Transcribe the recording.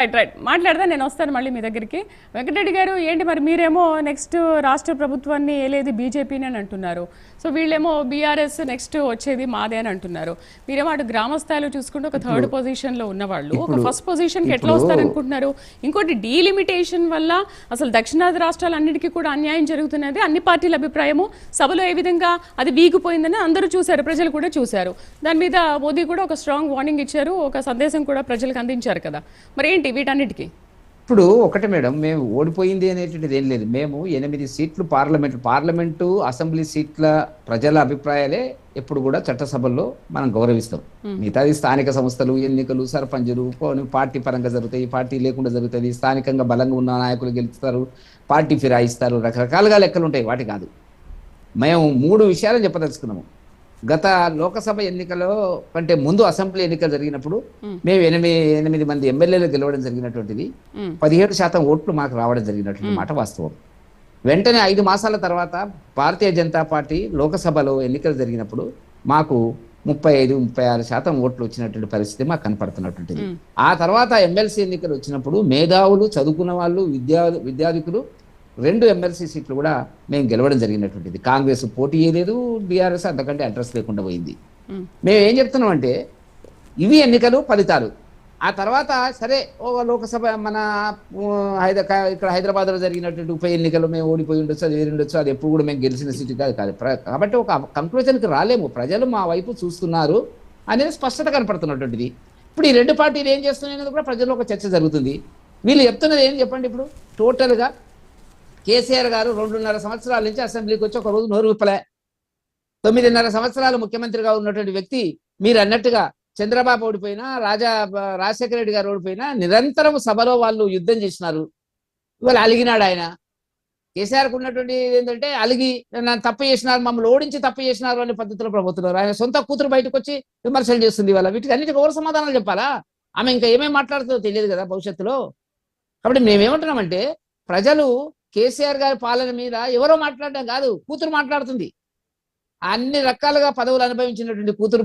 Right right మాట్లాడదా నేను వస్తాను మళ్ళీ మీ దగ్గరికి. వెంకటరెడ్డి గారు ఏంటి మరి మీరేమో నెక్స్ట్ రాష్ట్ర ప్రభుత్వాన్ని ఏలేది బీజేపీని అని అంటున్నారు. సో వీళ్ళేమో బీఆర్ఎస్ నెక్స్ట్ వచ్చేది మాదే అని అంటున్నారు. మీరేమో అటు గ్రామ స్థాయిలో చూసుకుంటే ఒక థర్డ్ పొజిషన్లో ఉన్నవాళ్ళు ఒక ఫస్ట్ పొజిషన్కి ఎట్లా వస్తారనుకుంటున్నారు? ఇంకోటి డీలిమిటేషన్ వల్ల అసలు దక్షిణాది రాష్ట్రాలన్నిటికీ కూడా అన్యాయం జరుగుతున్నది అన్ని పార్టీల అభిప్రాయము. సభలో ఏ విధంగా అది వీగిపోయిందని అందరూ చూశారు, ప్రజలు కూడా చూశారు. దాని మీద మోదీ కూడా ఒక స్ట్రాంగ్ వార్నింగ్ ఇచ్చారు, ఒక సందేశం కూడా ప్రజలకు అందించారు కదా. మరి ఏంటి వీటన్నిటికీ? ఇప్పుడు ఒకటే మేడం, మేము ఓడిపోయింది అనేటువంటిది ఏం లేదు. మేము 8 సీట్లు పార్లమెంటు అసెంబ్లీ సీట్ల ప్రజల అభిప్రాయాలే ఎప్పుడు కూడా చట్టసభల్లో మనం గౌరవిస్తాం. మిగతాది స్థానిక సంస్థలు, ఎన్నికలు, సర్పంచులు పార్టీ పరంగా జరుగుతాయి, పార్టీ లేకుండా జరుగుతుంది. స్థానికంగా బలంగా ఉన్న నాయకులు గెలుస్తారు, పార్టీ ఫిరాయిస్తారు, రకరకాలుగా లెక్కలు ఉంటాయి. వాటి కాదు, మేము 3 విషయాలు చెప్పదలుచుకున్నాము. గత లోకసభ ఎన్నికలో కంటే ముందు అసెంబ్లీ ఎన్నికలు జరిగినప్పుడు మేము 8 మంది ఎమ్మెల్యేలు గెలవడం జరిగినటువంటిది. 17% ఓట్లు మాకు రావడం జరిగినటువంటి మాట వాస్తవం. వెంటనే 5 మాసాల తర్వాత భారతీయ జనతా పార్టీ లోకసభలో ఎన్నికలు జరిగినప్పుడు మాకు 35-36% ఓట్లు వచ్చినటువంటి పరిస్థితి మాకు కనపడుతున్నటువంటిది. ఆ తర్వాత ఎమ్మెల్సీ ఎన్నికలు వచ్చినప్పుడు మేధావులు, చదువుకున్న వాళ్ళు, విద్యార్థికులు 2 ఎమ్మెల్సీ సీట్లు కూడా మేము గెలవడం జరిగినటువంటిది. కాంగ్రెస్ పోటీ చేయలేదు, బీఆర్ఎస్ అంతకంటే అడ్రస్ లేకుండా పోయింది. మేము ఏం చెప్తున్నాం అంటే ఇవి ఎన్నికలు ఫలితాలు. ఆ తర్వాత సరే లోకసభ మన ఇక్కడ హైదరాబాద్లో జరిగినటువంటి ఉప ఎన్నికలు మేము ఓడిపోయి ఉండొచ్చు, అది వేరు ఉండొచ్చు, అది ఎప్పుడు కూడా మేము గెలిచిన సీటు కాదు. కాబట్టి ఒక కంక్లూజన్కి రాలేము. ప్రజలు మా వైపు చూస్తున్నారు అనేది స్పష్టత కనపడుతున్నటువంటిది. ఇప్పుడు ఈ 2 పార్టీలు ఏం చేస్తున్నాయి అనేది కూడా ప్రజల్లో ఒక చర్చ జరుగుతుంది. వీళ్ళు చెప్తున్నది ఏం చెప్పండి. ఇప్పుడు టోటల్గా కేసీఆర్ గారు 2.5 సంవత్సరాల నుంచి అసెంబ్లీకి వచ్చి ఒక రోజు నోరు విప్పలే. 9.5 సంవత్సరాలు ముఖ్యమంత్రిగా ఉన్నటువంటి వ్యక్తి, మీరు అన్నట్టుగా చంద్రబాబు ఓడిపోయినా, రాజశేఖర రెడ్డి గారు ఓడిపోయినా నిరంతరం సభలో వాళ్ళు యుద్ధం చేసినారు. ఇవాళ అలిగినాడు ఆయన. కేసీఆర్కు ఉన్నటువంటి ఏంటంటే అలిగి నన్ను తప్పు చేసినారు, మమ్మల్ని ఓడించి తప్పు చేసినారు అనే పద్ధతిలో ప్రభుత్వం. ఆయన సొంత కూతురు బయటకు వచ్చి విమర్శలు చేస్తుంది. ఇవాళ వీటికి అన్నిటికీ ఎవరు సమాధానాలు చెప్పాలా? ఆమె ఇంకా ఏమేమి మాట్లాడుతుందో తెలియదు కదా భవిష్యత్తులో. కాబట్టి మేమేమంటున్నామంటే ప్రజలు కేసీఆర్ గారి పాలన మీద ఎవరో మాట్లాడడం కాదు, కూతురు మాట్లాడుతుంది. అన్ని రకాలుగా పదవులు అనుభవించినటువంటి కూతురు